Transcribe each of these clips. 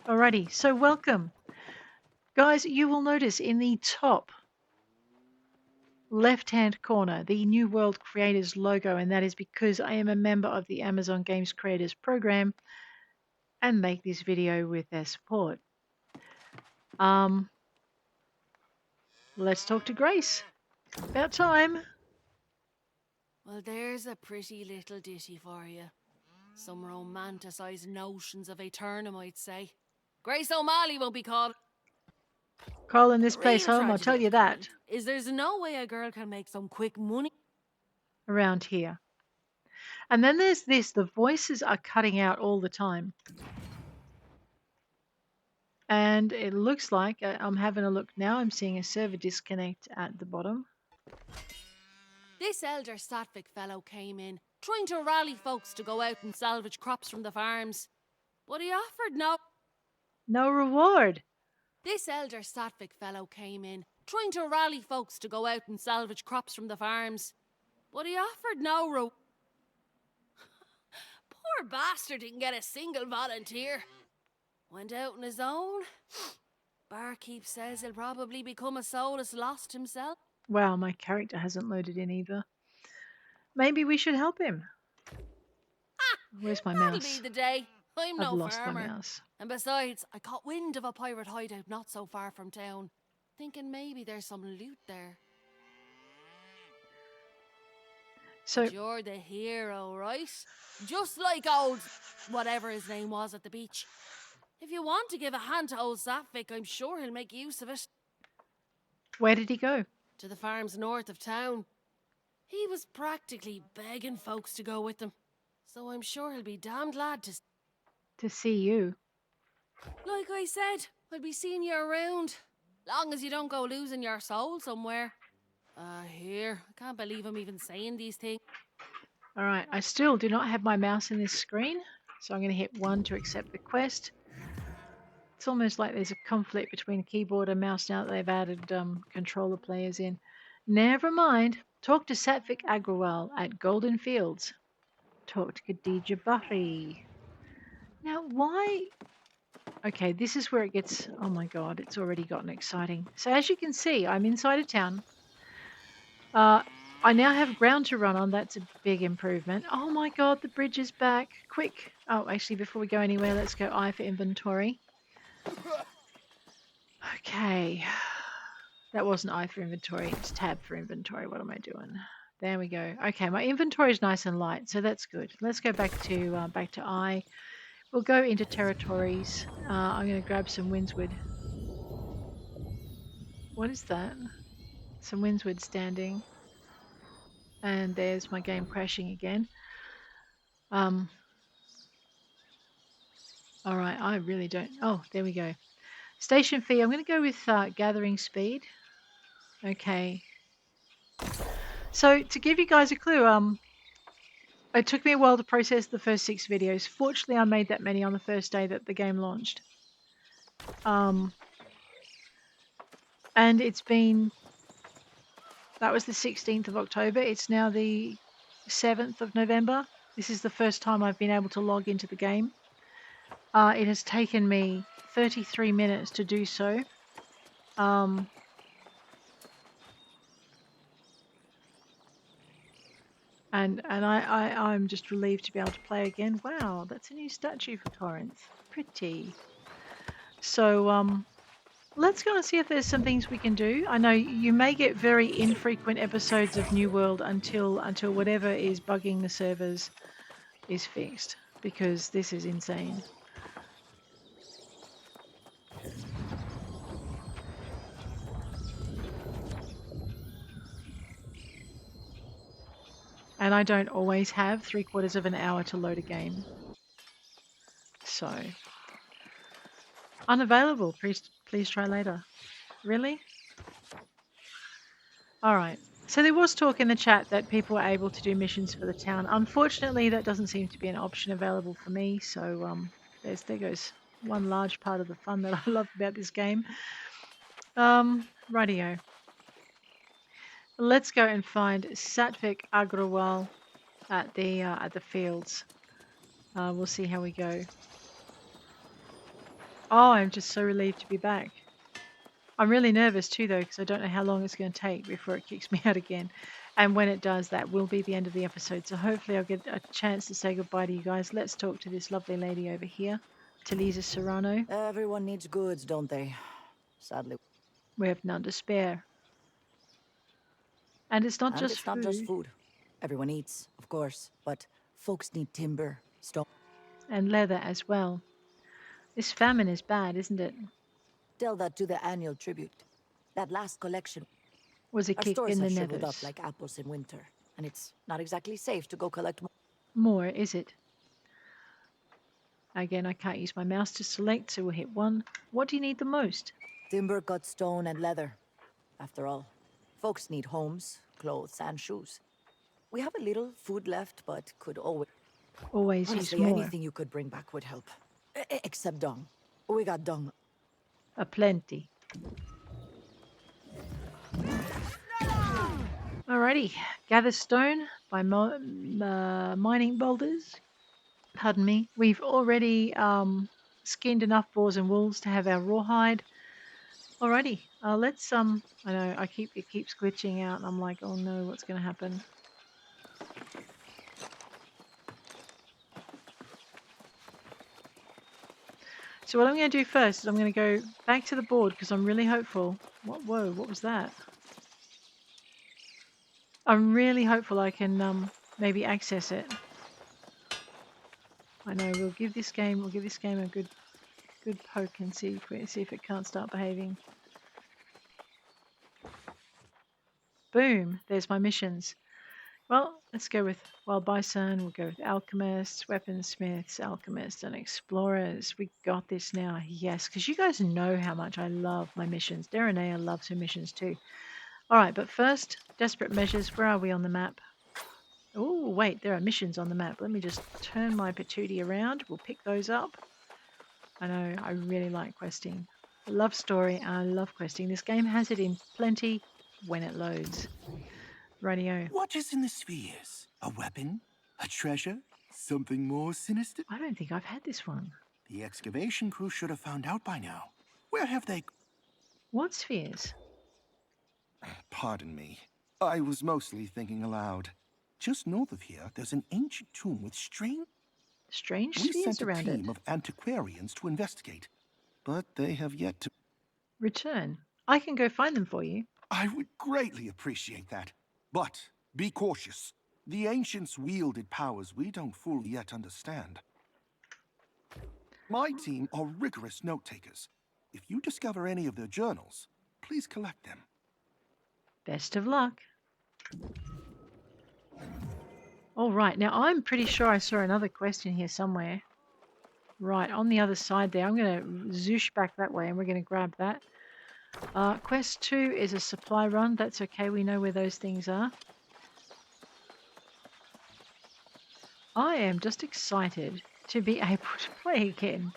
Alrighty, so welcome. Guys, you will notice in the top left-hand corner the New World Creators logo, and that is because I am a member of the Amazon Games Creators Program and make this video with their support. Let's talk to Grace. About time. Well, there's a pretty little ditty for you. Some romanticised notions of Aeternum, I'd say. Grace O'Malley won't be called. Calling this The place real home, I'll tell tragedy you of that. Corinth is there's no way a girl can make some quick money. Around here. And then there's this, the voices are cutting out all the time. And it looks like, I'm having a look now, I'm seeing a server disconnect at the bottom. This elder Sattvic fellow came in, trying to rally folks to go out and salvage crops from the farms. But he offered No reward. This elder Sattvic fellow came in, trying to rally folks to go out and salvage crops from the farms. But he offered Poor bastard didn't get a single volunteer. Went out on his own. Barkeep says he'll probably become a soulless lost himself. Wow, my character hasn't loaded in either. Maybe we should help him. Where's my That'll mouse? be the day. I'm I've no lost my farmer. mouse. And besides, I caught wind of a pirate hideout not so far from town, thinking maybe there's some loot there. So But you're the hero, right? Just like old whatever his name was at the beach. If you want to give a hand to old Sattvic, I'm sure he'll make use of it. where did he go? To the farms north of town. He was practically begging folks to go with him. So I'm sure he'll be damned glad To see you. Like I said, I'll be seeing you around. Long as you don't go losing your soul somewhere. Here. I can't believe I'm even saying these things. Alright, I still do not have my mouse in this screen, so I'm going to hit 1 to accept the quest. It's almost like there's a conflict between keyboard and mouse now that they've added controller players in. Never mind. Talk to Sattvic Agrawal at Golden Fields. Talk to Khadija Bahri. Now, why? Okay, this is where it gets... Oh my god, it's already gotten exciting. So as you can see, I'm inside a town. I now have ground to run on. That's a big improvement. Oh my god, the bridge is back. Quick. Oh, actually, before we go anywhere, let's go I for inventory. Okay. That wasn't I for inventory. It's tab for inventory. What am I doing? There we go. Okay, my inventory is nice and light, so that's good. Let's go back to I. We'll go into territories. I'm going to grab some Windsward. What is that? Some Windsward standing. And there's my game crashing again. All right, I really don't. Oh, there we go. Station fee. I'm going to go with gathering speed. Okay. So to give you guys a clue, it took me a while to process the first 6 videos. Fortunately, I made that many on the first day that the game launched. And it's been... That was the 16th of October. It's now the 7th of November. This is the first time I've been able to log into the game. It has taken me 33 minutes to do so. And I'm just relieved to be able to play again. Wow, that's a new statue for Corinth. Pretty. So let's go and see if there's some things we can do. I know you may get very infrequent episodes of New World until whatever is bugging the servers is fixed, because this is insane. And I don't always have 3/4 of an hour to load a game. So, unavailable, please try later. Really? Alright, so there was talk in the chat that people were able to do missions for the town. Unfortunately, that doesn't seem to be an option available for me, so there goes one large part of the fun that I love about this game. Rightio. Let's go and find Sattvic Agrawal at the fields. We'll see how we go. Oh, I'm just so relieved to be back. I'm really nervous too, though, because I don't know how long it's going to take before it kicks me out again. And when it does, that will be the end of the episode. So hopefully I'll get a chance to say goodbye to you guys. Let's talk to this lovely lady over here, Talisa Serrano. Everyone needs goods, don't they? Sadly. We have none to spare. And it's not And just it's not just food. food. Everyone eats, of course, but folks need timber, stone. And leather as well. This famine is bad, isn't it? Tell that to the annual tribute. That last collection. Was a Our kick stores in the have shriveled up nethers. like apples in winter, and it's not exactly safe to go collect more. More, is it? Again, I can't use my mouse to select, so we'll hit 1. What do you need the most? Timber, cut stone, and leather. After all, folks need homes, clothes, and shoes. We have a little food left, but could always... Always use Honestly, more. anything you could bring back would help. Except dung. We got dung. Aplenty. Alrighty, gather stone by mining boulders. Pardon me. We've already skinned enough boars and wolves to have our rawhide. Alrighty, let's I know it keeps glitching out, and I'm like, oh no, what's going to happen? So what I'm going to do first is I'm going to go back to the board because I'm really hopeful. Whoa, what was that? I'm really hopeful I can maybe access it. I know we'll give this game a good poke and see if it can't start behaving. Boom! There's my missions. Well, let's go with Wild Bison. We'll go with Alchemists, Weaponsmiths, Alchemists, and Explorers. We got this now. Yes, because you guys know how much I love my missions. Derenea loves her missions too. All right, but first, Desperate Measures. Where are we on the map? Oh, wait, there are missions on the map. Let me just turn my patootie around. We'll pick those up. I know, I really like questing. I love story and I love questing. This game has it in plenty when it loads. Radio. What is in the spheres? A weapon? A treasure? Something more sinister? I don't think I've had this one. The excavation crew should have found out by now. Where have they... What spheres? Pardon me. I was mostly thinking aloud. Just north of here, there's an ancient tomb with strange Strange We spheres sent a around team it. of antiquarians to investigate, but they have yet to... Return. I can go find them for you. I would greatly appreciate that. But be cautious. The ancients wielded powers we don't fully yet understand. My team are rigorous note-takers. If you discover any of their journals, please collect them. Best of luck. All right, now I'm pretty sure I saw another quest in here somewhere. Right, on the other side there. I'm going to zoosh back that way and we're going to grab that. Quest 2 is a supply run. That's okay, we know where those things are. I am just excited to be able to play again.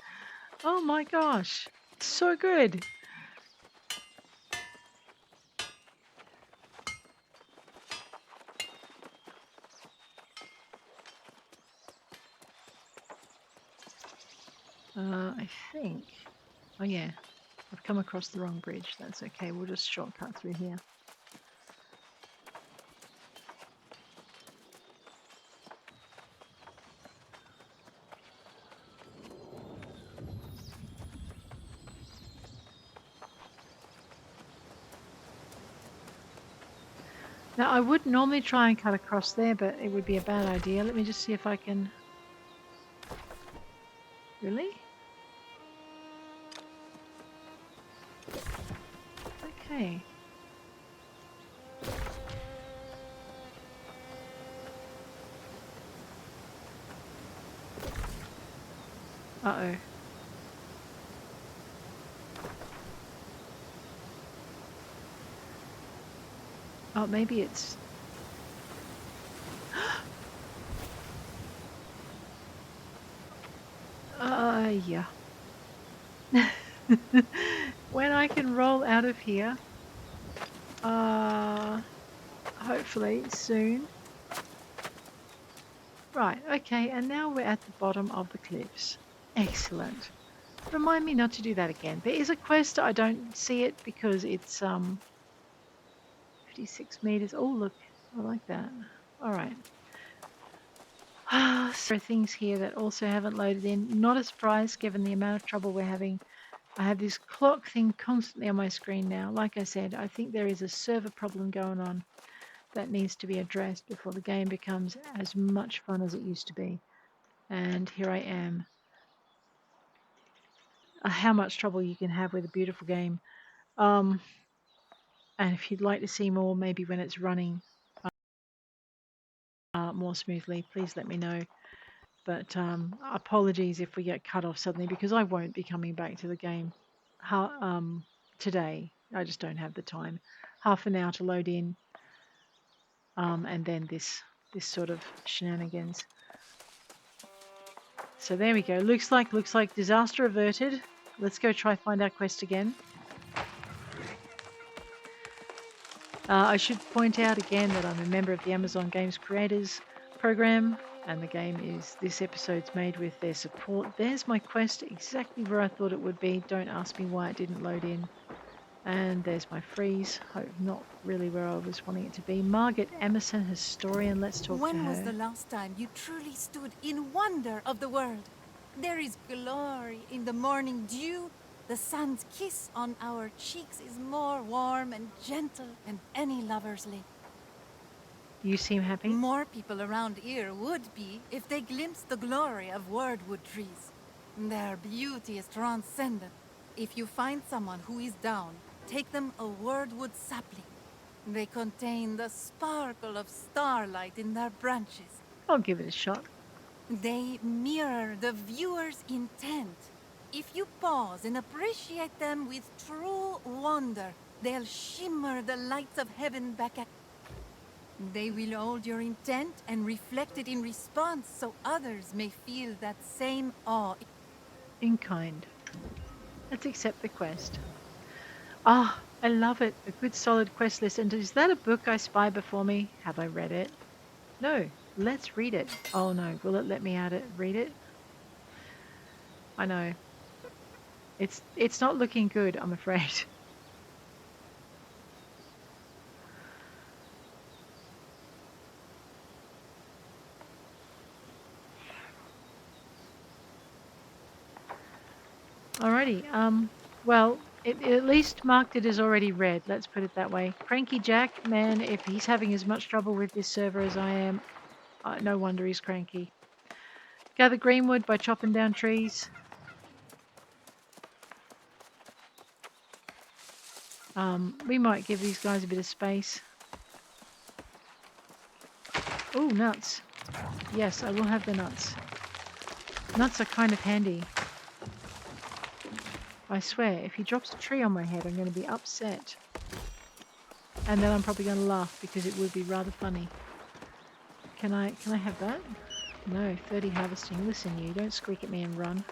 Oh my gosh, it's so good. I think, oh yeah, I've come across the wrong bridge. That's okay, we'll just shortcut through here. Now I would normally try and cut across there, but it would be a bad idea. Let me just see if I can... Really? Okay. Uh-oh. Oh, maybe it's... yeah. When I can roll out of here, hopefully soon. Right, okay, and now we're at the bottom of the cliffs. Excellent. Remind me not to do that again. There is a quest. I don't see it because it's 56 meters. Oh, look. I like that. All right. So things here that also haven't loaded in. Not a surprise given the amount of trouble we're having. I have this clock thing constantly on my screen now. Like I said, I think there is a server problem going on that needs to be addressed before the game becomes as much fun as it used to be. And here I am. How much trouble you can have with a beautiful game. And if you'd like to see more, maybe when it's running more smoothly, please let me know. But apologies if we get cut off suddenly, because I won't be coming back to the game today. I just don't have the time. Half an hour to load in, and then this sort of shenanigans. So there we go. Looks like disaster averted. Let's go try find our quest again. I should point out again that I'm a member of the Amazon Games Creators Program, and the game is, this episode's made with their support. There's my quest, exactly where I thought it would be. Don't ask me why it didn't load in. And there's my Vries. Hope not really where I was wanting it to be. Margaret Emerson, historian. Let's talk to her. When was the last time you truly stood in wonder of the world? There is glory in the morning dew. The sun's kiss on our cheeks is more warm and gentle than any lover's lip. You seem happy. More people around here would be if they glimpsed the glory of Wyrdwood trees. Their beauty is transcendent. If you find someone who is down, take them a Wyrdwood sapling. They contain the sparkle of starlight in their branches. I'll give it a shot. They mirror the viewer's intent. If you pause and appreciate them with true wonder, they'll shimmer the lights of heaven back at... They will hold your intent and reflect it in response so others may feel that same awe. In kind. Let's accept the quest. Ah, I love it. A good solid quest list. And is that a book I spy before me? Have I read it? No. Let's read it. Oh no. Will it let me read it? I know. It's not looking good, I'm afraid. Alrighty. Well, it at least marked it as already read. Let's put it that way. Cranky Jack, man, if he's having as much trouble with this server as I am, no wonder he's cranky. Gather greenwood by chopping down trees. We might give these guys a bit of space. Oh, nuts. Yes, I will have the nuts. Nuts are kind of handy. I swear, if he drops a tree on my head, I'm going to be upset. And then I'm probably going to laugh because it would be rather funny. Can I have that? No, 30 harvesting. Listen, you don't squeak at me and run.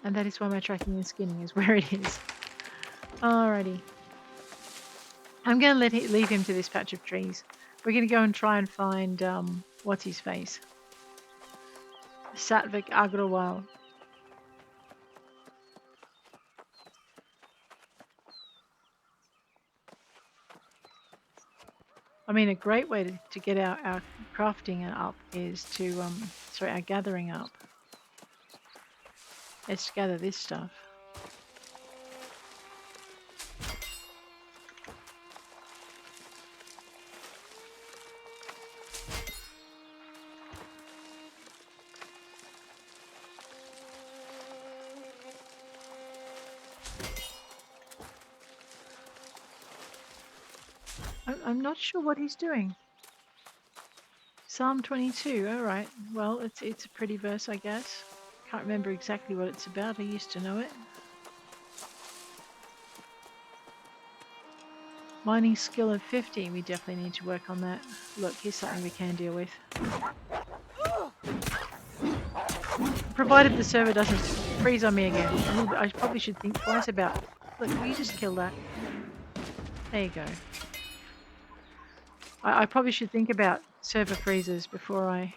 And that is why my tracking and skinning is where it is. Alrighty. I'm going to leave him to this patch of trees. We're going to go and try and find, what's his face? Satvik Agrawal. I mean, a great way to get our crafting up is to, our gathering up. Let's gather this stuff. I'm not sure what he's doing. Psalm 22, alright. Well, it's a pretty verse, I guess. Can't remember exactly what it's about. I used to know it. Mining skill of 50. We definitely need to work on that. Look, here's something we can deal with. Provided the server doesn't freeze on me again. I probably should think twice about it. Look, will you just kill that? There you go. I probably should think about server freezers before I...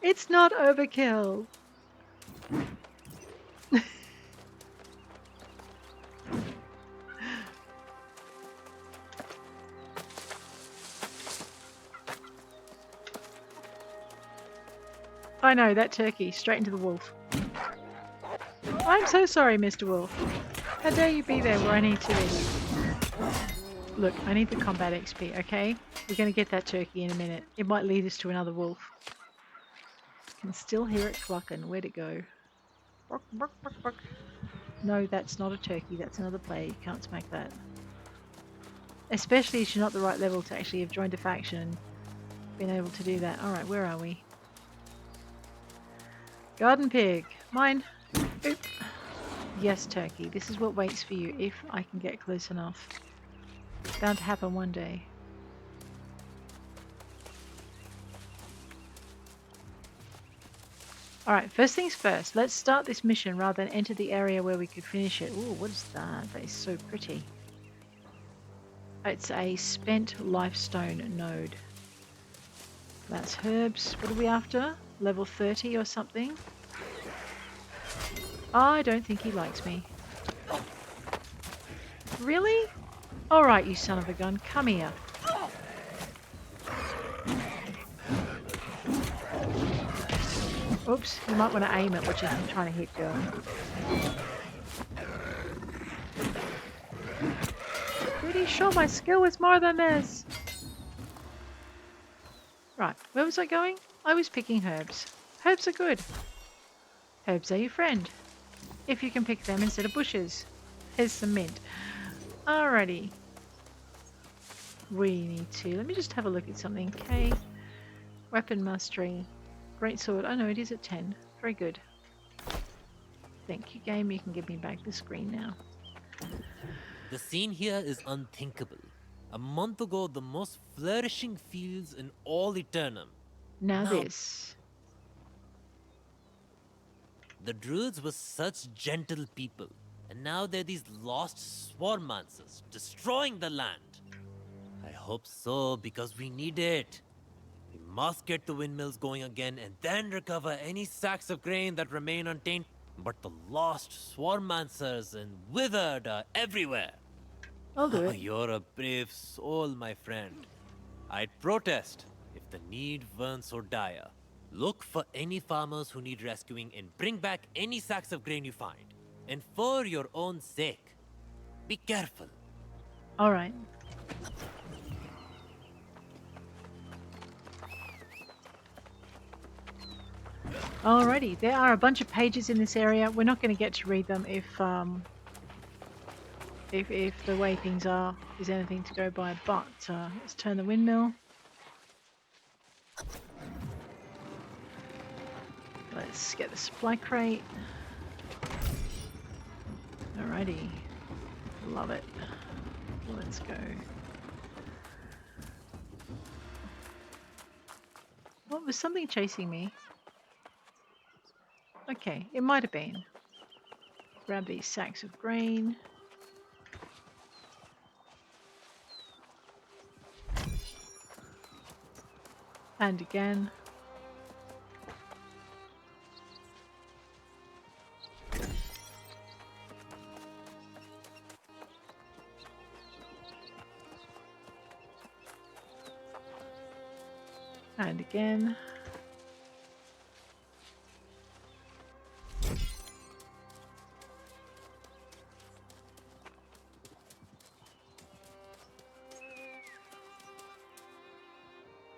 It's not overkill. I know, that turkey, straight into the wolf. I'm so sorry, Mr. Wolf. How dare you be there where I need to be? Look, I need the combat XP, okay? We're going to get that turkey in a minute. It might lead us to another wolf. I can still hear it clucking. Where'd it go? Bark, bark, bark, bark. No, that's not a turkey. That's another player. You can't smack that. Especially if you're not the right level to actually have joined a faction and been able to do that. Alright, where are we? Garden pig. Mine. Oop. Yes, turkey. This is what waits for you if I can get close enough. It's bound to happen one day. Alright, first things first. Let's start this mission rather than enter the area where we could finish it. Ooh, what is that? That is so pretty. It's a spent lifestone node. That's herbs. What are we after? Level 30 or something? I don't think he likes me. Really? Alright, you son of a gun. Come here. Oops, you might want to aim at what you're trying to hit, girl. Pretty sure my skill was more than this. Right, where was I going? I was picking herbs. Herbs are good. Herbs are your friend. If you can pick them instead of bushes. Here's some mint. Alrighty. We need to... Let me just have a look at something. Okay. Weapon mastery. Great sword. Oh no, it is at 10. Very good. Thank you, game. You can give me back the screen now. The scene here is unthinkable. A month ago, the most flourishing fields in all Eternum. Now this. The Druids were such gentle people, and now they're these lost swarmancers, destroying the land. I hope so, because we need it. We must get the windmills going again, and then recover any sacks of grain that remain untainted. But the lost swarmancers and withered are everywhere. I'll do it. You're a brave soul, my friend. I'd protest if the need weren't so dire. Look for any farmers who need rescuing and bring back any sacks of grain you find. And for your own sake, be careful. Alright. Alrighty, there are a bunch of pages in this area. We're not going to get to read them if the way things are is anything to go by, but let's turn the windmill. Let's get the supply crate. Alrighty. Love it. Let's go. What was something chasing me? Okay, it might have been. Grab these sacks of grain. And again. And again.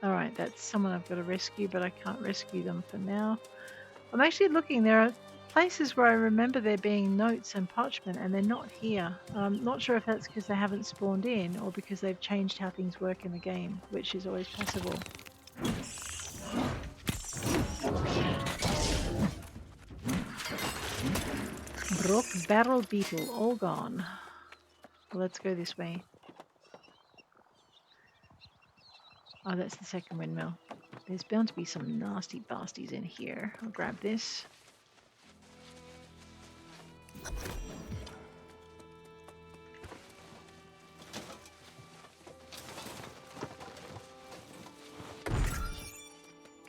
Alright, that's someone I've got to rescue, but I can't rescue them for now. I'm actually looking. There are places where I remember there being notes and parchment, and they're not here. I'm not sure if that's because they haven't spawned in, or because they've changed how things work in the game, which is always possible. Brook barrel beetle, all gone. Let's go this way. Oh, that's the second windmill. There's bound to be some nasty basties in here. I'll grab this.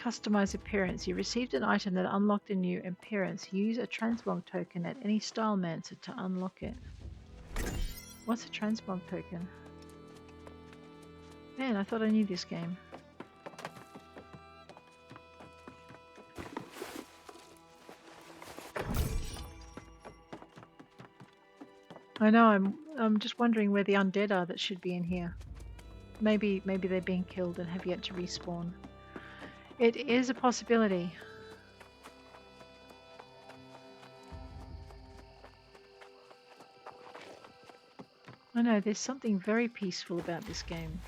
Customize appearance. You received an item that unlocked a new appearance. Use a transmog token at any stylemancer to unlock it. What's a transmog token? Man, I thought I knew this game. I know, I'm just wondering where the undead are that should be in here. Maybe they're being killed and have yet to respawn. It is a possibility. I know, there's something very peaceful about this game.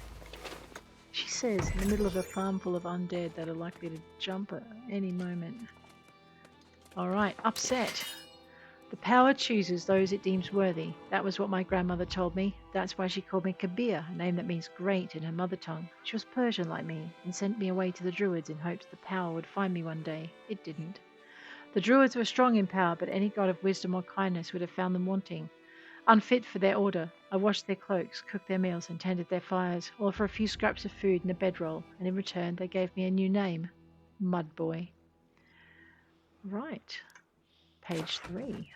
She says, in the middle of a farm full of undead that are likely to jump at any moment. Alright, upset. The power chooses those it deems worthy. That was what my grandmother told me. That's why she called me Kabir, a name that means great in her mother tongue. She was Persian like me, and sent me away to the Druids in hopes the power would find me one day. It didn't. The Druids were strong in power, but any god of wisdom or kindness would have found them wanting. Unfit for their order, I washed their cloaks, cooked their meals, and tended their fires, all for a few scraps of food and a bedroll, and in return they gave me a new name. Mud Boy. Right. Page 3.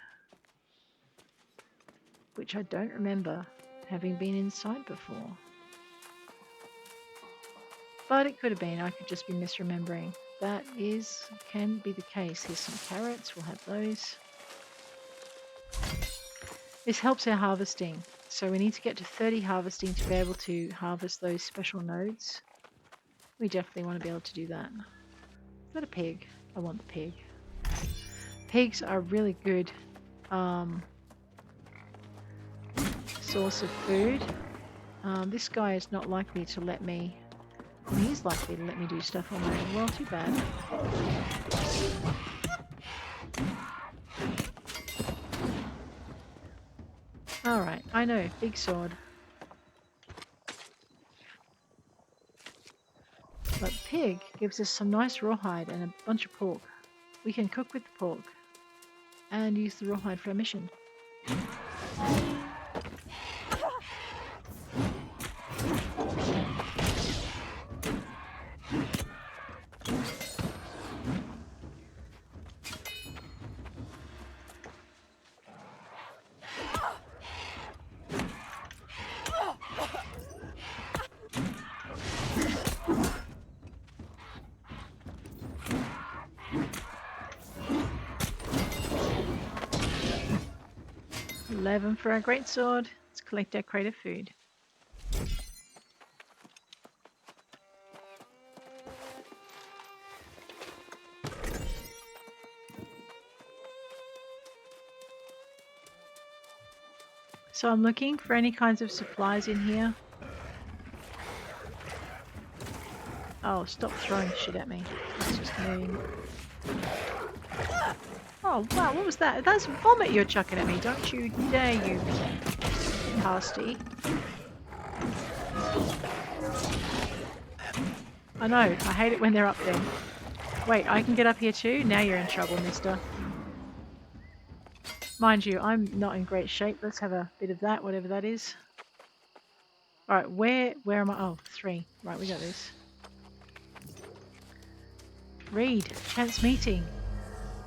Which I don't remember having been inside before. But it could have been, I could just be misremembering. That can be the case. Here's some carrots, we'll have those. This helps our harvesting. So we need to get to 30 harvesting to be able to harvest those special nodes. We definitely want to be able to do that. Is that a pig? I want the pig. Pigs are really good source of food. This guy is not likely to let me... He's likely to let me do stuff on my own. Well, too bad. Alright, I know. Big sword. But pig gives us some nice rawhide and a bunch of pork. We can cook with the pork and use the rawhide for our mission. 11 for our greatsword. Let's collect our crate of food. So I'm looking for any kinds of supplies in here. Oh, stop throwing shit at me. That's just mean. Oh, wow, what was that? That's vomit you're chucking at me. Don't you dare, you pasty. I know, I hate it when they're up there. Wait, I can get up here too? Now you're in trouble, mister. Mind you, I'm not in great shape. Let's have a bit of that, whatever that is. Alright, where am I? Oh, 3. Right, we got this. Read. Chance meeting.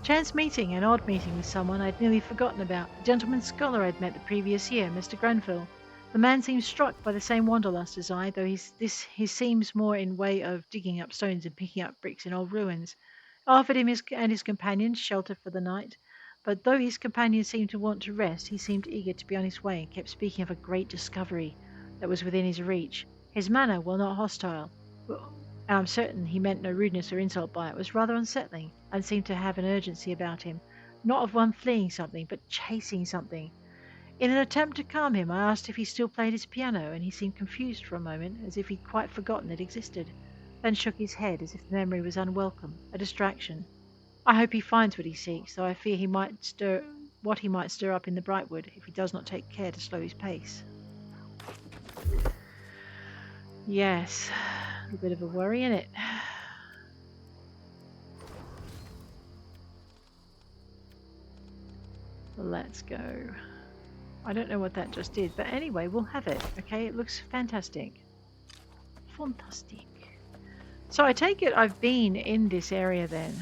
Chance meeting, an odd meeting with someone I'd nearly forgotten about. The gentleman scholar I'd met the previous year, Mr. Grenfell. The man seemed struck by the same wanderlust as I, though he seems more in way of digging up stones and picking up bricks in old ruins. I offered him and his companions shelter for the night, but though his companions seemed to want to rest, he seemed eager to be on his way and kept speaking of a great discovery that was within his reach. His manner, while not hostile, and I'm certain he meant no rudeness or insult by it, was rather unsettling, and seemed to have an urgency about him, not of one fleeing something, but chasing something. In an attempt to calm him, I asked if he still played his piano, and he seemed confused for a moment, as if he'd quite forgotten it existed, then shook his head as if the memory was unwelcome, a distraction. I hope he finds what he seeks, though I fear he might stir up in the Brightwood if he does not take care to slow his pace. Yes, a bit of a worry, innit? Let's go. I don't know what that just did, but anyway, we'll have it, okay? It looks fantastic. Fantastic. So I take it I've been in this area then.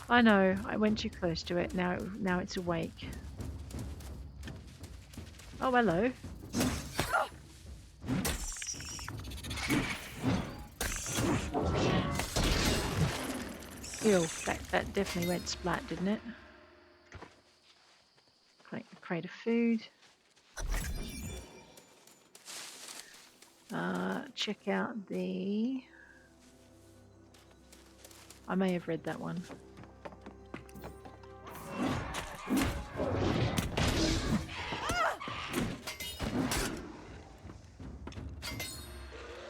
I know, I went too close to it. Now it's awake. Oh, hello. Ew, that definitely went splat, didn't it? Collect a crate of food. Check out the... I may have read that one.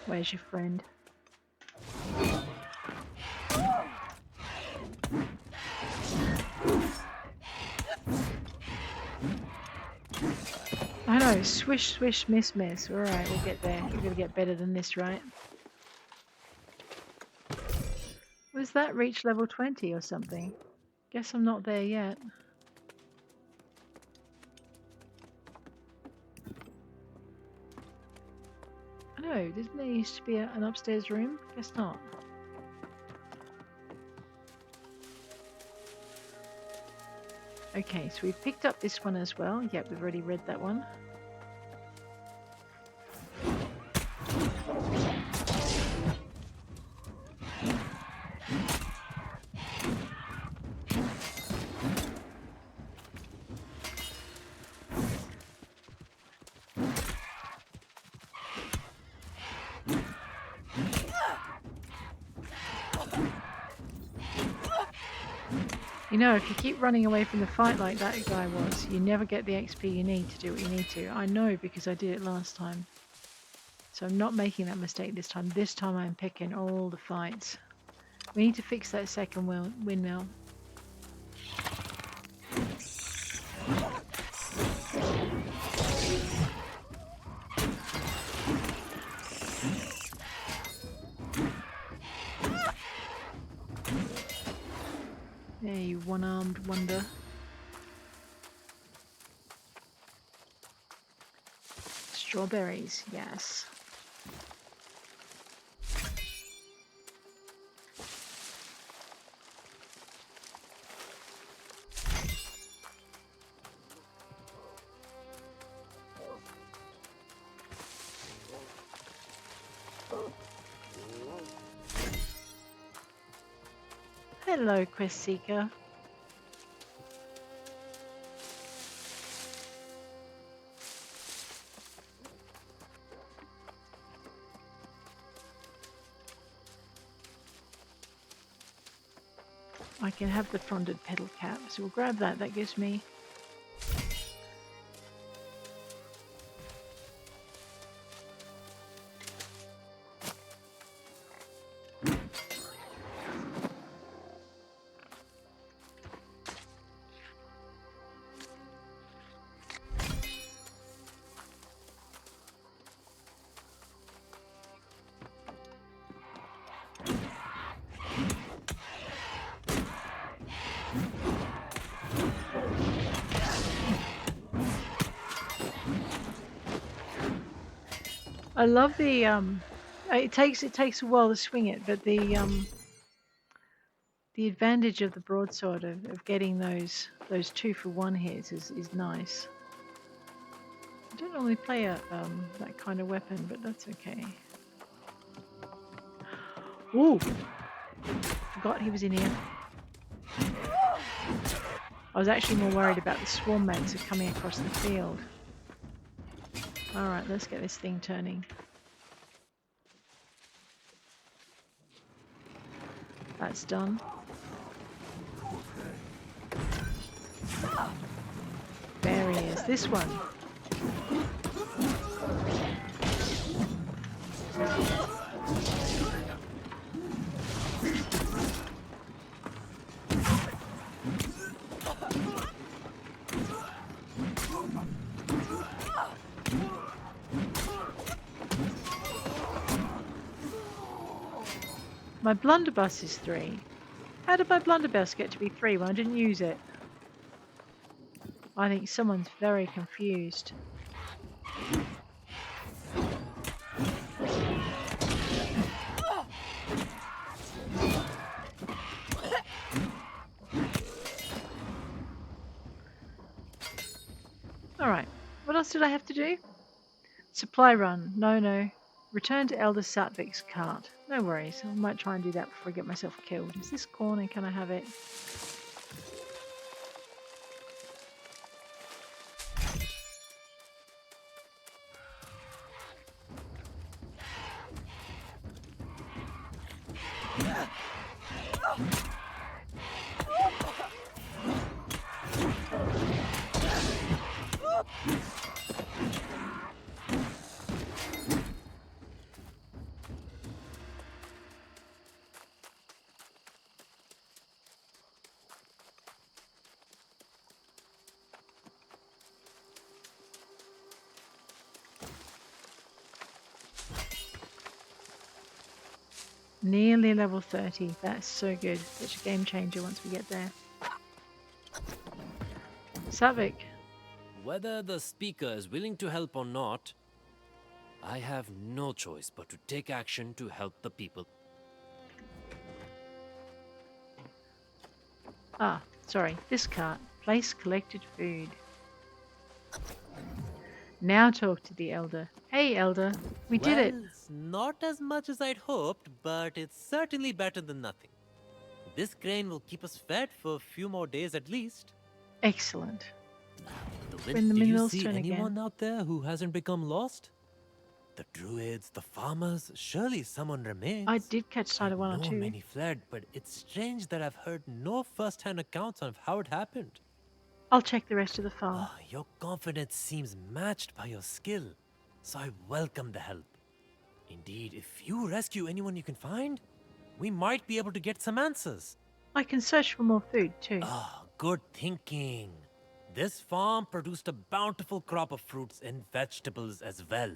Where's your friend? I know, swish, swish, miss, miss. Alright, we'll get there. We're gonna get better than this, right? Was that reach level 20 or something? Guess I'm not there yet. I know, didn't there used to be an upstairs room? Guess not. Okay, so we've picked up this one as well. Yep, we've already read that one. You know, if you keep running away from the fight like that guy was, you never get the XP you need to do what you need to. I know because I did it last time. So I'm not making that mistake this time. This time I'm picking all the fights. We need to fix that second windmill. There, you one-armed wonder. Strawberries, yes. Hello, Quest Seeker. I can have the fronded petal cap, so we'll grab that. That gives me... I love the it takes a while to swing it, but the advantage of the broadsword of getting those 2-for-1 hits is nice. I don't normally play that kind of weapon, but that's okay. Ooh! Forgot he was in here. I was actually more worried about the swarm mancer coming across the field. Alright, let's get this thing turning. That's done. There he is. This one. My blunderbuss is 3. How did my blunderbuss get to be 3 when I didn't use it? I think someone's very confused. What else did I have to do? Supply run. No. Return to Elder Satvik's cart. No worries. I might try and do that before I get myself killed. Is this corn and can I have it? Nearly level 30. That's so good. Such a game changer once we get there. Savik. Whether the speaker is willing to help or not, I have no choice but to take action to help the people. Ah, sorry. This cart. Place collected food. Now talk to the Elder. Hey, Elder. We did it. It's not as much as I'd hoped, but it's certainly better than nothing. This grain will keep us fed for a few more days at least. Excellent. Did you see anyone out there who hasn't become lost? The Druids, the farmers, surely someone remains. I did catch sight of one or two. Many fled, but it's strange that I've heard no first-hand accounts of how it happened. I'll check the rest of the farm. Your confidence seems matched by your skill, so I welcome the help. Indeed, if you rescue anyone you can find, we might be able to get some answers. I can search for more food too. Good thinking. This farm produced a bountiful crop of fruits and vegetables as well.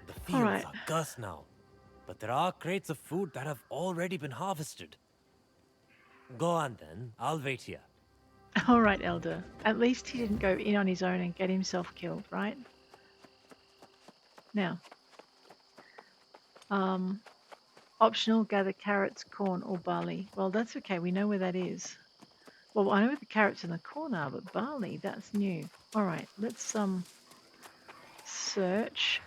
The fields are cursed now, but there are crates of food that have already been harvested. Go on then, I'll wait here. All right, Elder. At least he didn't go in on his own and get himself killed, right? Now, optional, gather carrots, corn, or barley. Well, that's okay. We know where that is. Well, I know where the carrots and the corn are, but barley, that's new. All right, let's search.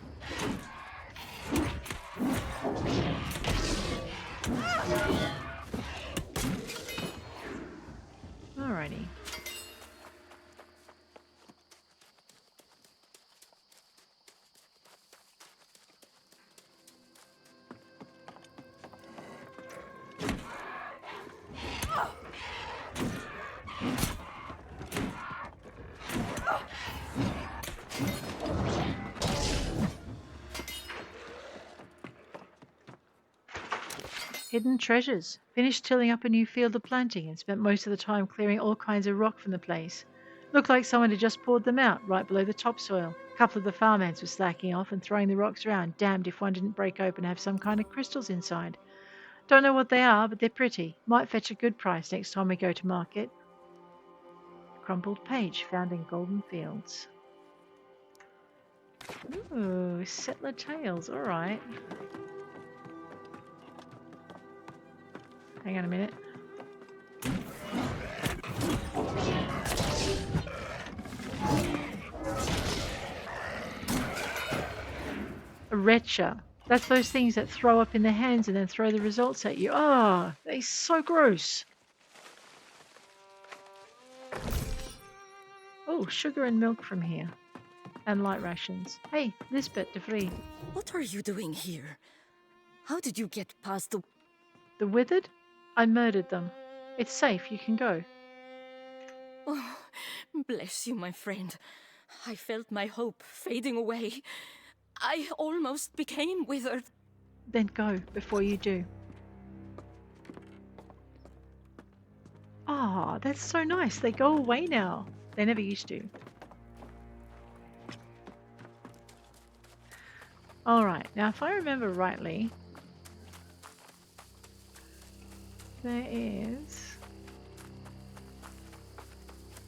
Alrighty. Hidden treasures. Finished tilling up a new field of planting and spent most of the time clearing all kinds of rock from the place. Looked like someone had just poured them out right below the topsoil. A couple of the farmhands were slacking off and throwing the rocks around, damned if one didn't break open and have some kind of crystals inside. Don't know what they are, but they're pretty. Might fetch a good price next time we go to market. Crumpled page found in Golden Fields. Ooh, settler tales. All right. Hang on a minute. A retcher. That's those things that throw up in their hands and then throw the results at you. Ah, they're so gross. Oh, sugar and milk from here. And light rations. Hey, Lijsbet de Vries. What are you doing here? How did you get past the withered? I murdered them. It's safe, you can go. Oh, bless you, my friend. I felt my hope fading away. I almost became withered. Then go, before you do. Ah, that's so nice. They go away now. They never used to. Alright, now if I remember rightly, there is...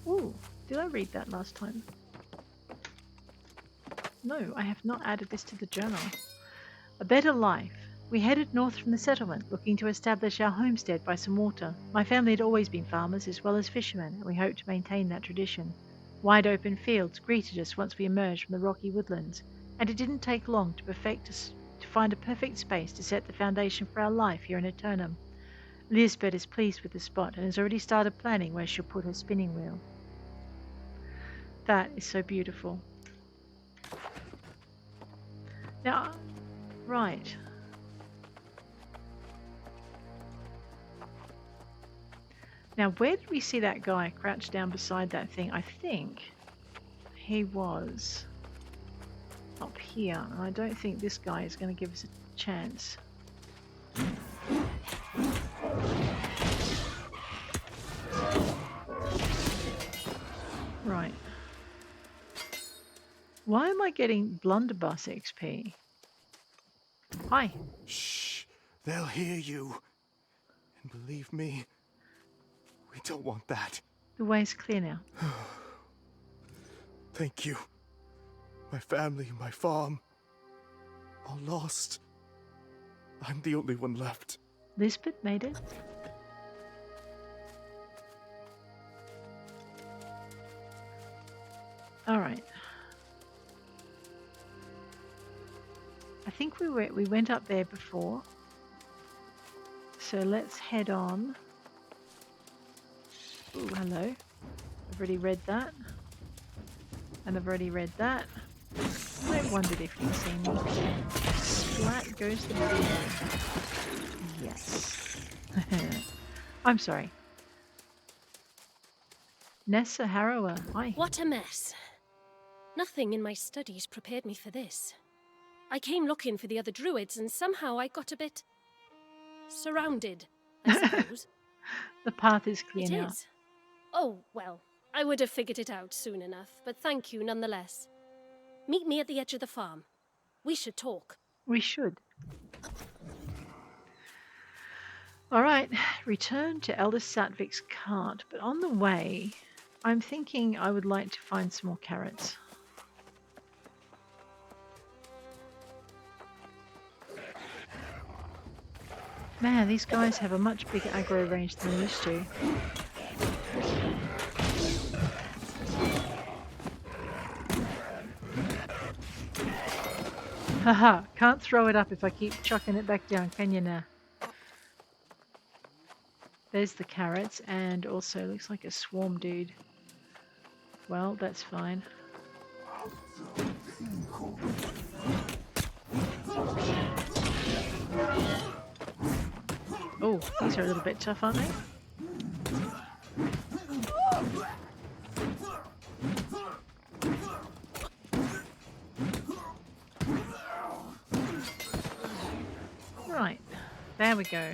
Ooh, did I read that last time? No, I have not added this to the journal. A better life. We headed north from the settlement, looking to establish our homestead by some water. My family had always been farmers as well as fishermen, and we hoped to maintain that tradition. Wide open fields greeted us once we emerged from the rocky woodlands, and it didn't take long to find a perfect space to set the foundation for our life here in Eternum. Lijsbet is pleased with the spot and has already started planning where she'll put her spinning wheel. That is so beautiful. Now, right. Now, where did we see that guy crouched down beside that thing? I think he was up here, and I don't think this guy is going to give us a chance. Right. Why am I getting blunderbuss XP? Hi. Shh. They'll hear you. And believe me, we don't want that. The way's clear now. Thank you. My family, my farm, all lost. I'm the only one left. Lijsbet made it. Alright. I think we went up there before. So let's head on. Ooh, hello. I've already read that. And I've already read that. I wondered if you'd seen me. Splat goes the beard. Yes. I'm sorry. Nessa Harrower. Hi. What a mess. Nothing in my studies prepared me for this. I came looking for the other Druids and somehow I got a bit surrounded, I suppose. The path is clear It now. is. Oh, well, I would have figured it out soon enough, but thank you nonetheless. Meet me at the edge of the farm. We should talk. We should. Alright, return to Elder Satvik's cart, but on the way, I'm thinking I would like to find some more carrots. Man, these guys have a much bigger aggro range than they used to. Haha, can't throw it up if I keep chucking it back down, can you now? There's the carrots, and also looks like a swarm dude. Well, that's fine. Oh, these are a little bit tough, aren't they? Right, there we go.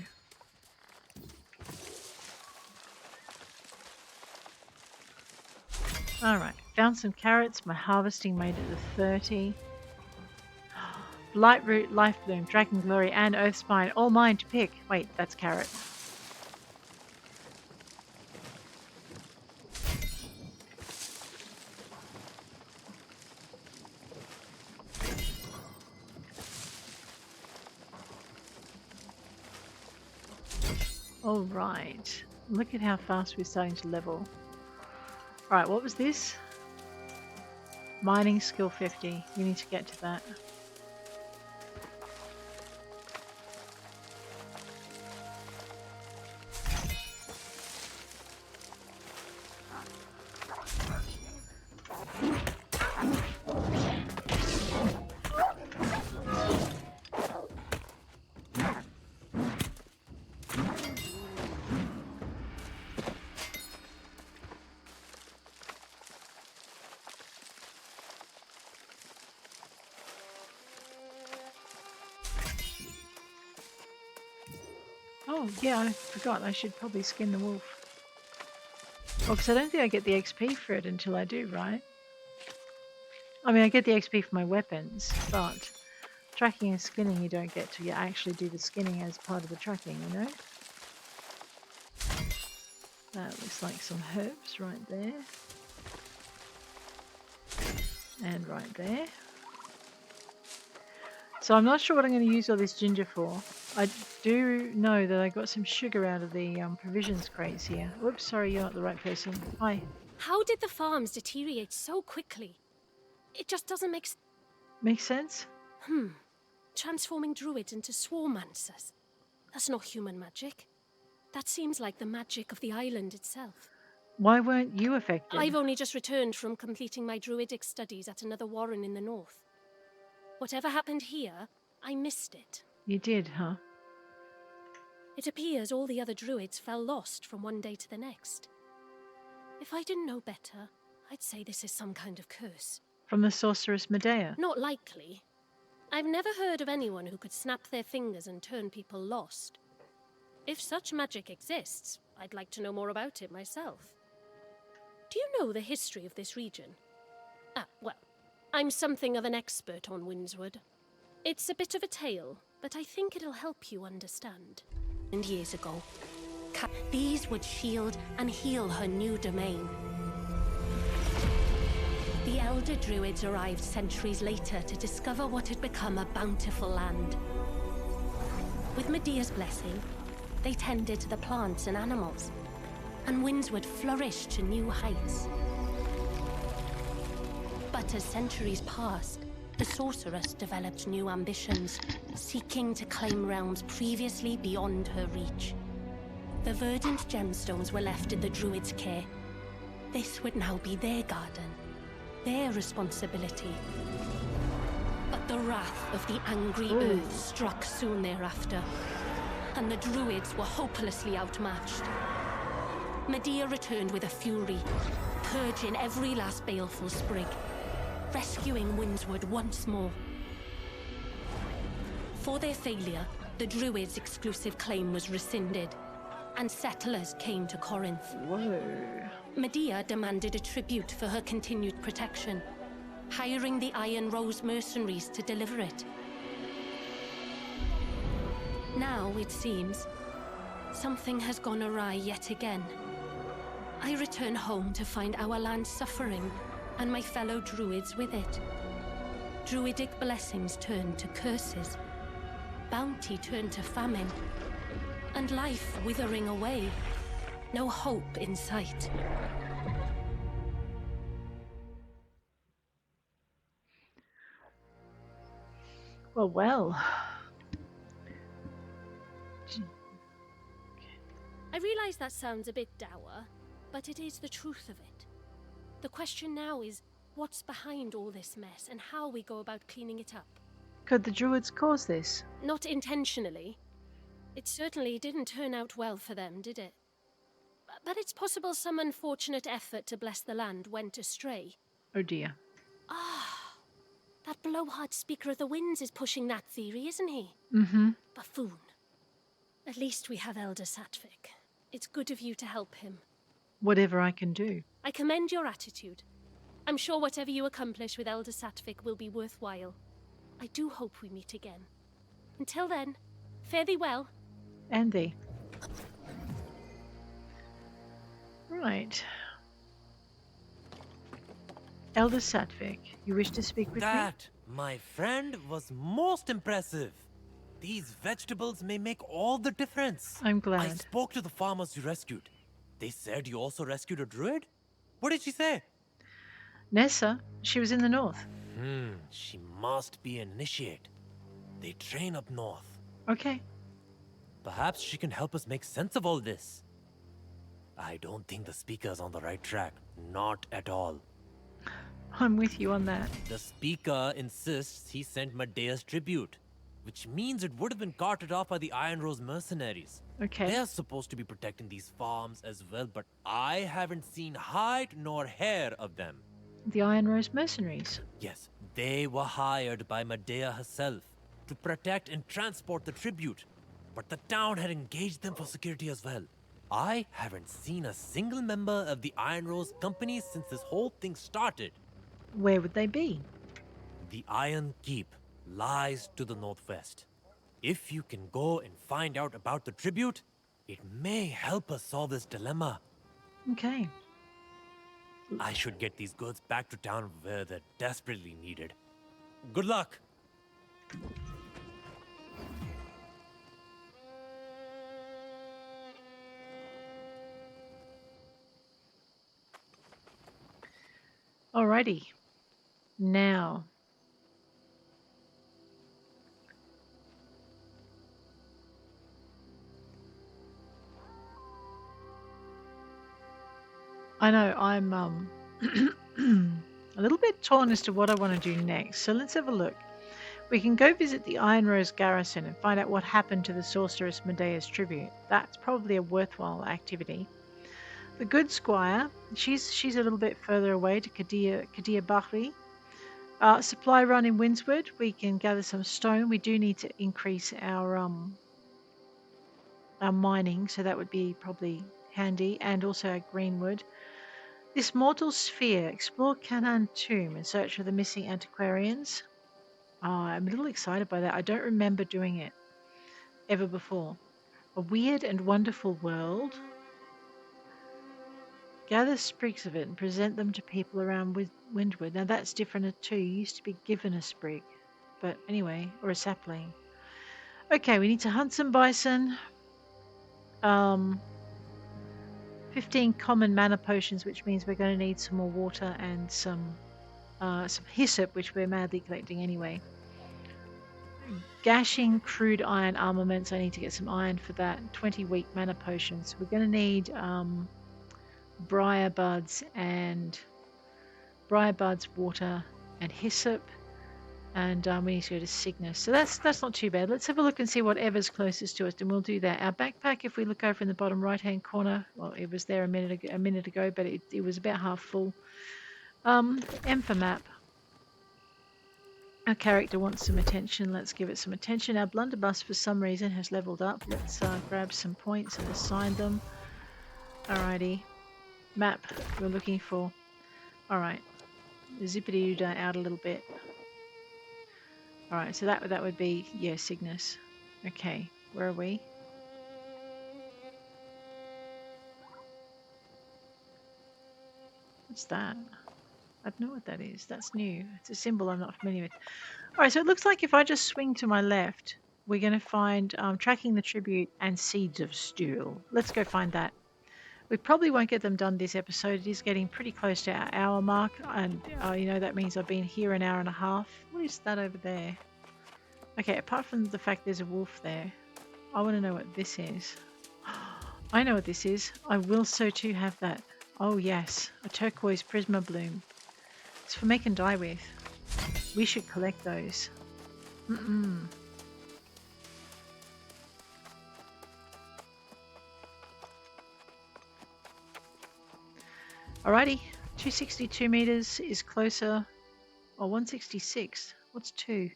Alright, found some carrots. My harvesting made it to 30. Lightroot, Life Bloom, Dragon Glory, and Oathspine, all mine to pick. Wait, that's carrot. Alright, look at how fast we're starting to level. Alright, what was this? Mining skill 50. We need to get to that. Oh, yeah, I forgot. I should probably skin the wolf. Well, because I don't think I get the XP for it until I do, right? I mean, I get the XP for my weapons, but tracking and skinning you don't get till you actually do the skinning as part of the tracking, you know? That looks like some herbs right there. And right there. So I'm not sure what I'm going to use all this ginger for. I do know that I got some sugar out of the provisions crates here. Whoops, sorry, you're not the right person. Hi. How did the farms deteriorate so quickly? It just doesn't make Makes sense? Transforming druids into swarmancers. That's not human magic. That seems like the magic of the island itself. Why weren't you affected? I've only just returned from completing my druidic studies at another warren in the north. Whatever happened here, I missed it. You did, huh? It appears all the other druids fell lost from one day to the next. If I didn't know better, I'd say this is some kind of curse. From the sorceress Medea? Not likely. I've never heard of anyone who could snap their fingers and turn people lost. If such magic exists, I'd like to know more about it myself. Do you know the history of this region? Well, I'm something of an expert on Windsward. It's a bit of a tale, but I think it'll help you understand. And years ago, these would shield and heal her new domain. The elder druids arrived centuries later to discover what had become a bountiful land. With Medea's blessing, they tended to the plants and animals, and Windsward flourished to new heights. But as centuries passed, the sorceress developed new ambitions, seeking to claim realms previously beyond her reach. The verdant gemstones were left in the druids' care. This would now be their garden, their responsibility. But the wrath of the angry earth struck soon thereafter, and the druids were hopelessly outmatched. Medea returned with a fury, purging every last baleful sprig, rescuing Windsward once more. For their failure, the druids' exclusive claim was rescinded, and settlers came to Corinth. Whoa. Medea demanded a tribute for her continued protection, hiring the Iron Rose mercenaries to deliver it. Now, it seems, something has gone awry yet again. I return home to find our land suffering, and my fellow druids with it. Druidic blessings turned to curses, bounty turned to famine, and life withering away. No hope in sight. Well. I realize that sounds a bit dour, but it is the truth of it. The question now is, what's behind all this mess and how we go about cleaning it up? Could the druids cause this? Not intentionally. It certainly didn't turn out well for them, did it? But it's possible some unfortunate effort to bless the land went astray. Oh dear. That blowhard speaker of the winds is pushing that theory, isn't he? Mm-hmm. Buffoon. At least we have Elder Satvik. It's good of you to help him. Whatever I can do. I commend your attitude. I'm sure whatever you accomplish with Elder Satvik will be worthwhile. I do hope we meet again. Until then, fare thee well. And thee. Right. Elder Satvik, you wish to speak with me? That, my friend, was most impressive. These vegetables may make all the difference. I'm I glad. spoke to the farmers you rescued. They said you also rescued a druid? What did she say? Nessa, she was in the north. She must be an initiate. They train up north. Okay. Perhaps she can help us make sense of all this. I don't think the speaker's on the right track. Not at all. I'm with you on that. The speaker insists he sent Medea's tribute, which means it would have been carted off by the Iron Rose mercenaries. Okay. They're supposed to be protecting these farms as well, but I haven't seen hide nor hair of them. The Iron Rose mercenaries. Yes, they were hired by Medea herself to protect and transport the tribute, but the town had engaged them for security as well. I haven't seen a single member of the Iron Rose company since this whole thing started. Where would they be? The Iron Keep lies to the northwest. If you can go and find out about the tribute, it may help us solve this dilemma. Okay. I should get these goods back to town where they're desperately needed. Good luck! Alrighty. Now. I know, I'm a little bit torn as to what I want to do next. So let's have a look. We can go visit the Iron Rose Garrison and find out what happened to the sorceress Medea's tribute. That's probably a worthwhile activity. The Good Squire, she's a little bit further away to Kadir Bahri. Supply run in Windsward. We can gather some stone. We do need to increase our mining, so that would be probably handy, and also our greenwood. This mortal sphere. Explore Canaan Tomb in search of the missing antiquarians. I'm a little excited by that. I don't remember doing it ever before. A Wyrd and Wonderful World. Gather sprigs of it and present them to people around Windward. Now that's different too. You used to be given a sprig, but anyway, or a sapling. Okay, we need to hunt some bison. 15 common mana potions, which means we're going to need some more water and some hyssop, which we're madly collecting anyway. Gashing crude iron armaments. I need to get some iron for that. 20 weak mana potions. We're going to need briar buds, water, and hyssop. And we need to go to Cygnus. So that's not too bad. Let's have a look and see whatever's closest to us, and we'll do that. Our backpack, if we look over in the bottom right-hand corner, well, it was there a minute ago, but it was about half full. M for map. Our character wants some attention. Let's give it some attention. Our blunderbuss, for some reason, has leveled up. Let's grab some points and assign them. Alrighty. Map we're looking for. Alright. Zippity-doo out a little bit. Alright, so that would be, yeah, Cygnus. Okay, where are we? What's that? I don't know what that is. That's new. It's a symbol I'm not familiar with. Alright, so it looks like if I just swing to my left, we're going to find Tracking the Tribute and Seeds of Steel. Let's go find that. We probably won't get them done this episode. It is getting pretty close to our hour mark, and you know, that means I've been here an hour and a half. What is that over there? Okay, apart from the fact there's a wolf there, I want to know what this is. I know what this is. I will so too have that. Oh yes, a turquoise prisma bloom. It's for making dye with. We should collect those. Alrighty, 262 meters is closer. Oh, 166. What's 2?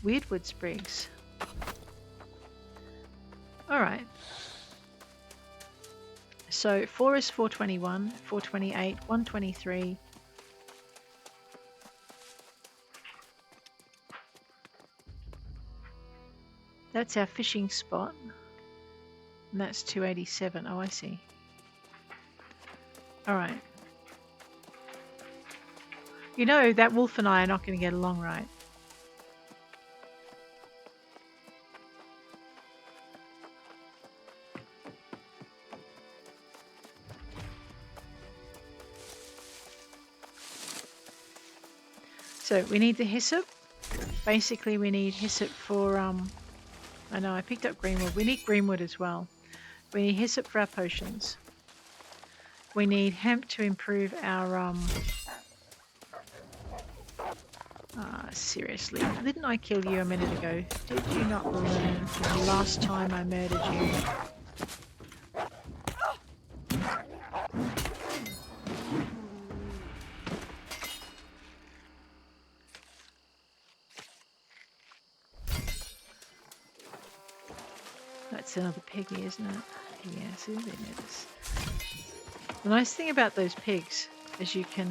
Weirdwood sprigs. Alright. So 4 is 421, 428, 123. That's our fishing spot. And that's 287. Oh, I see. Alright. You know, that wolf and I are not going to get along right. So, we need the hyssop. Basically, we need hyssop for, I know, I picked up greenwood. We need greenwood as well. We need hyssop for our potions. We need hemp to improve our, seriously, didn't I kill you a minute ago? Did you not learn from the last time I murdered you? That's another piggy, isn't it? Yes, it is. The nice thing about those pigs is you can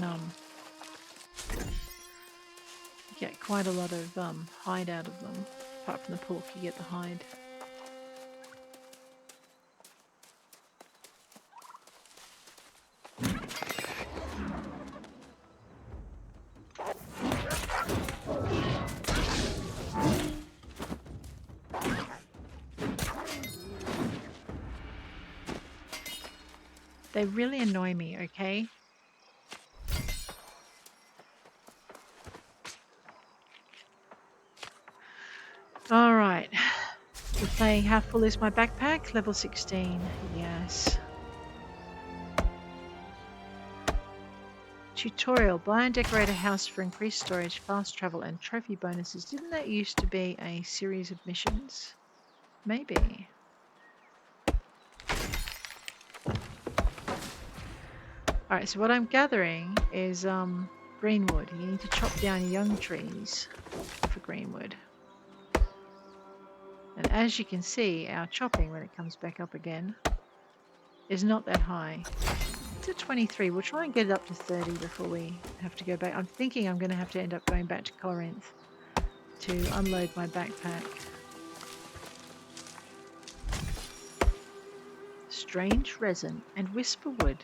get quite a lot of hide out of them. Apart from the pork, you get the hide. They really annoy me, okay? playing how full is my backpack? Level 16. Yes. Tutorial. Buy and decorate a house for increased storage, fast travel, and trophy bonuses. Didn't that used to be a series of missions? Maybe. Alright, so what I'm gathering is greenwood. You need to chop down young trees for greenwood. And as you can see, our chopping, when it comes back up again, is not that high. It's at 23. We'll try and get it up to 30 before we have to go back. I'm thinking I'm going to have to end up going back to Corinth to unload my backpack. Strange resin and whisperwood.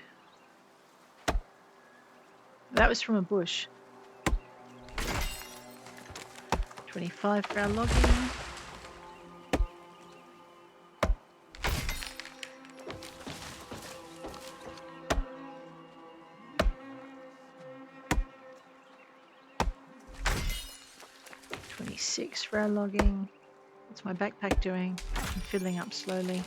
That was from a bush. 25 for our logging. $26 for our logging. What's my backpack doing? I'm filling up slowly.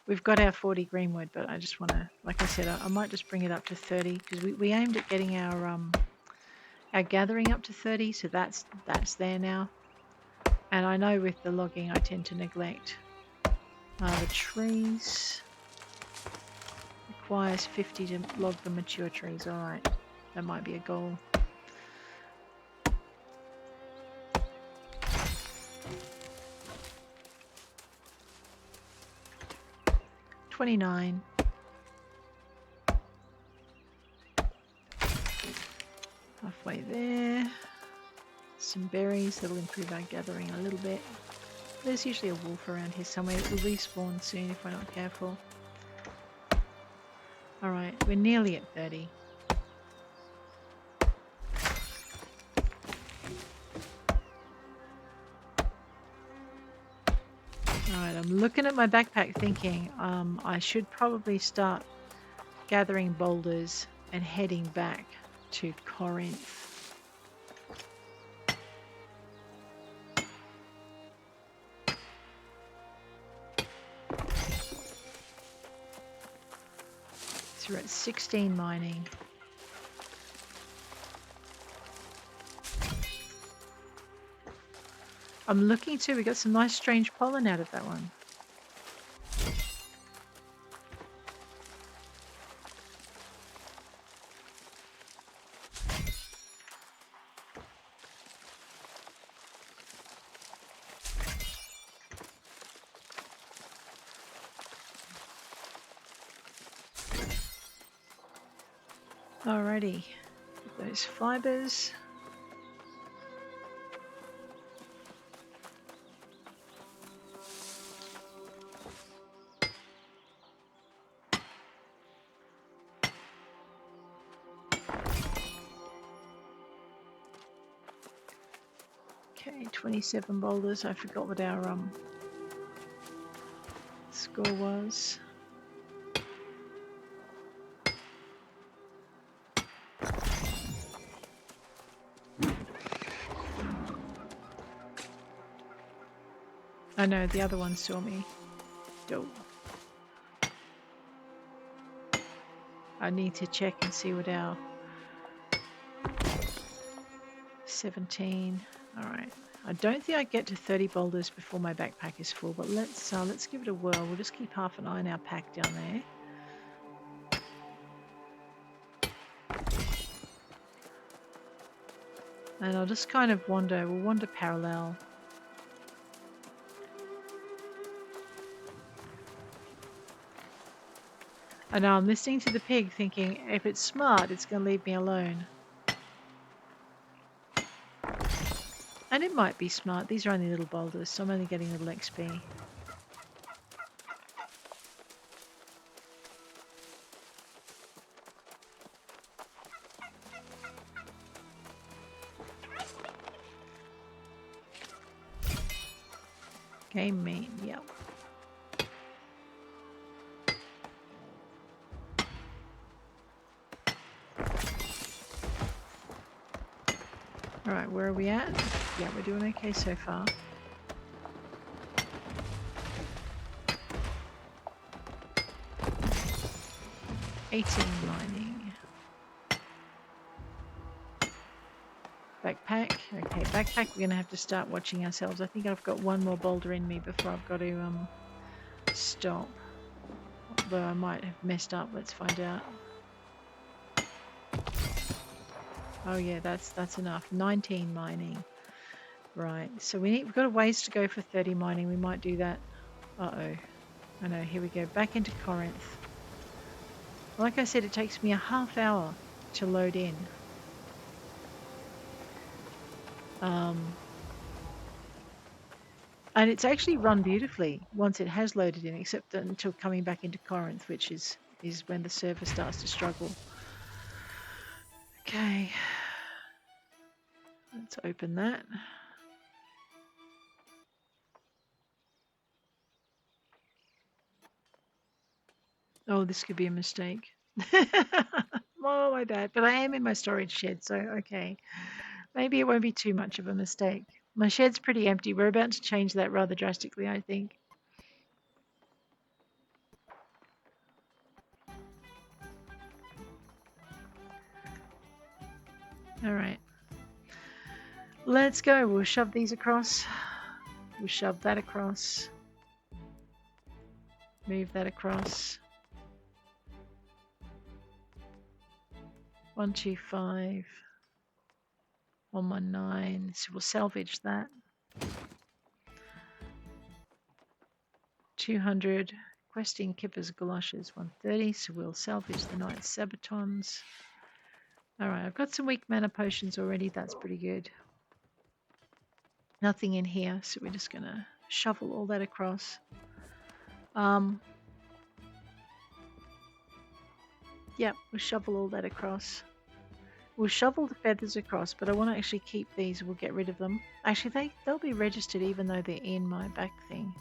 We've got our 40 greenwood, but I just want to, like I said, I might just bring it up to 30 because we aimed at getting our gathering up to 30, so that's there now. And I know with the logging, I tend to neglect the trees. Requires 50 to log the mature trees. All right, that might be a goal. $29. Halfway there. Some berries that'll improve our gathering a little bit. There's usually a wolf around here somewhere. It will respawn soon if we're not careful. Alright, we're nearly at 30. Alright, I'm looking at my backpack thinking I should probably start gathering boulders and heading back to Corinth. So we're at 16 mining. I'm looking too, we got some nice strange pollen out of that one. Alrighty, get those fibers. Okay, 27 boulders. I forgot what our score was. I know, the other one saw me. Go. I need to check and see what our 17. All right. I don't think I get to 30 boulders before my backpack is full, but let's give it a whirl. We'll just keep half an eye on our pack down there. And I'll just kind of wander. We'll wander parallel. And now I'm listening to the pig thinking, if it's smart, it's going to leave me alone. And it might be smart. These are only little boulders, so I'm only getting little XP. Game meat, yep. Alright, where are we at? Yeah, we're doing okay so far. Mining. Backpack. Okay, backpack, we're going to have to start watching ourselves. I think I've got one more boulder in me before I've got to stop. Although I might have messed up. Let's find out. Oh yeah, that's enough. 19 mining. Right, so we've got a ways to go for 30 mining. We might do that. Uh-oh. I know, here we go. Back into Corinth. Like I said, it takes me a half hour to load in. And it's actually run beautifully once it has loaded in, except until coming back into Corinth, which is when the server starts to struggle. Okay. Let's open that. Oh, this could be a mistake. Oh, my bad. But I am in my storage shed, so okay. Maybe it won't be too much of a mistake. My shed's pretty empty. We're about to change that rather drastically, I think. Alright. Let's go. We'll shove these across. We'll shove that across. Move that across. 125. 119. So we'll salvage that. 200. Questing Kipper's Galoshes. 130. So we'll salvage the Knight's Sabatons. Alright, I've got some weak mana potions already. That's pretty good. Nothing in here, so we're just going to shovel all that across. Yep, we'll shovel all that across. We'll shovel the feathers across, but I want to actually keep these. We'll get rid of them. Actually, they'll be registered even though they're in my back thing.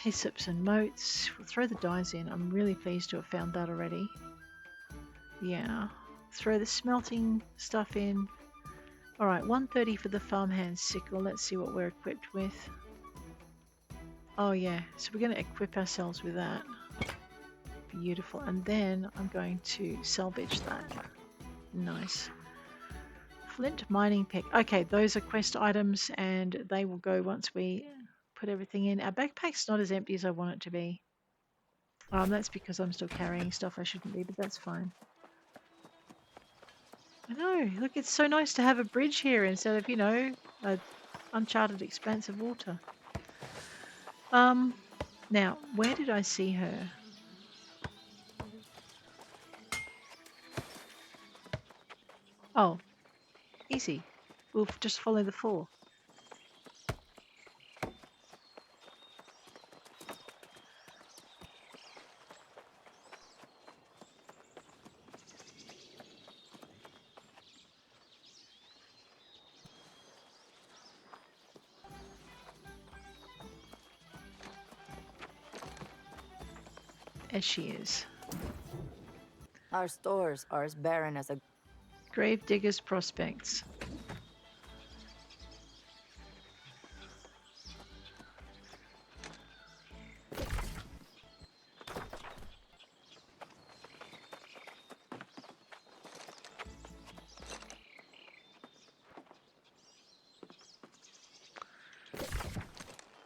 Hyssop's and moats. We'll throw the dyes in. I'm really pleased to have found that already. Yeah. Throw the smelting stuff in. Alright, 130 for the farmhand sickle. Let's see what we're equipped with. Oh yeah, so we're going to equip ourselves with that. Beautiful. And then I'm going to salvage that. Nice. Flint mining pick. Okay, those are quest items and they will go once we put everything in. Our backpack's not as empty as I want it to be. That's because I'm still carrying stuff I shouldn't be, but that's fine. I know, look, it's so nice to have a bridge here instead of, you know, an uncharted expanse of water. Now, where did I see her? Oh, easy. We'll just follow the 4. As she is. Our stores are as barren as a... Gravedigger's Prospects.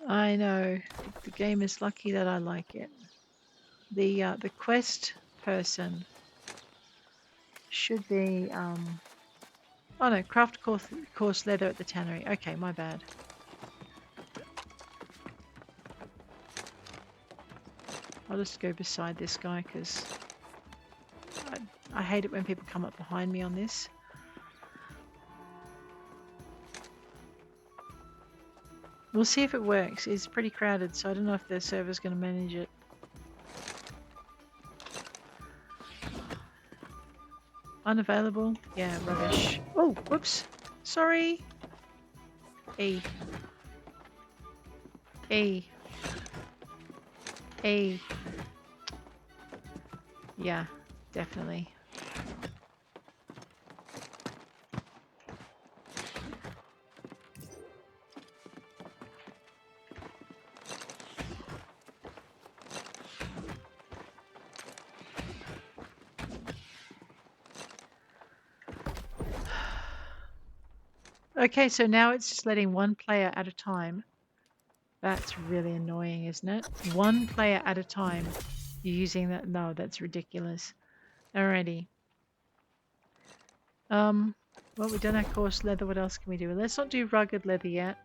I know. The game is lucky that I like it. The quest person should be oh no, craft coarse leather at the tannery. Okay, my bad. I'll just go beside this guy because I hate it when people come up behind me on this. We'll see if it works. It's pretty crowded, so I don't know if the server's going to manage it. Unavailable? Yeah, rubbish. Oh, whoops. Sorry. E. E. E. Yeah, definitely. Okay, so now it's just letting one player at a time. That's really annoying, isn't it? One player at a time. You're using that? No, that's ridiculous. Alrighty. Well, we've done our coarse leather. What else can we do? Let's not do rugged leather yet.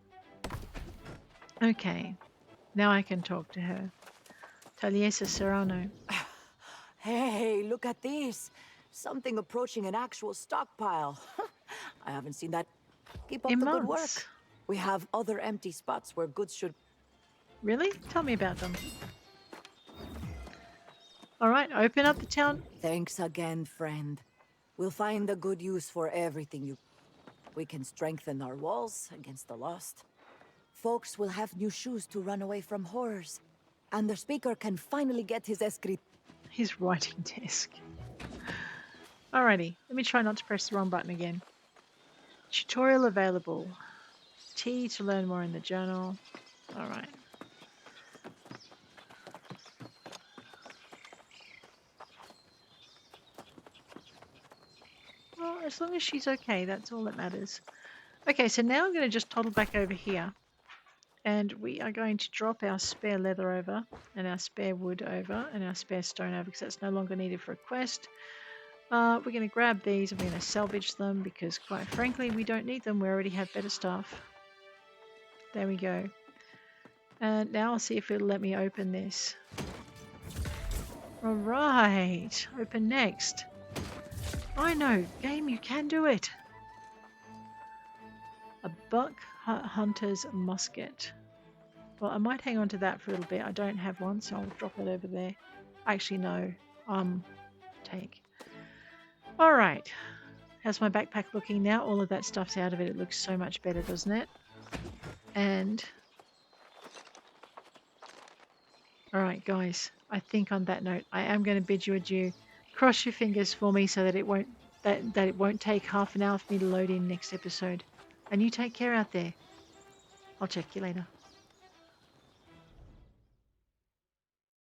Okay. Now I can talk to her. Taliesa Serrano. Hey, look at this. Something approaching an actual stockpile. I haven't seen that. Keep up In the good months. work. We have other empty spots where goods should... Really? Tell me about them. Alright, open up the town. Thanks again, friend. We'll find a good use for everything you... We can strengthen our walls against the lost. Folks will have new shoes to run away from horrors. And the speaker can finally get his escrit... His writing desk. Alrighty, let me try not to press the wrong button again. Tutorial available. T to learn more in the journal. Alright. Well, as long as she's okay, that's all that matters. Okay, so now I'm going to just toddle back over here. And we are going to drop our spare leather over, and our spare wood over, and our spare stone over, because that's no longer needed for a quest. We're going to grab these and we're going to salvage them, because quite frankly, we don't need them. We already have better stuff. There we go. And now I'll see if it'll let me open this. Alright, open next. I know, game, you can do it. A buck hunter's musket. Well, I might hang on to that for a little bit. I don't have one, so I'll drop it over there. Actually, no. Take. Alright. How's my backpack looking now? All of that stuff's out of it. It looks so much better, doesn't it? And... Alright, guys. I think on that note, I am going to bid you adieu. Cross your fingers for me so that it won't that it won't take half an hour for me to load in next episode. And you take care out there. I'll check you later.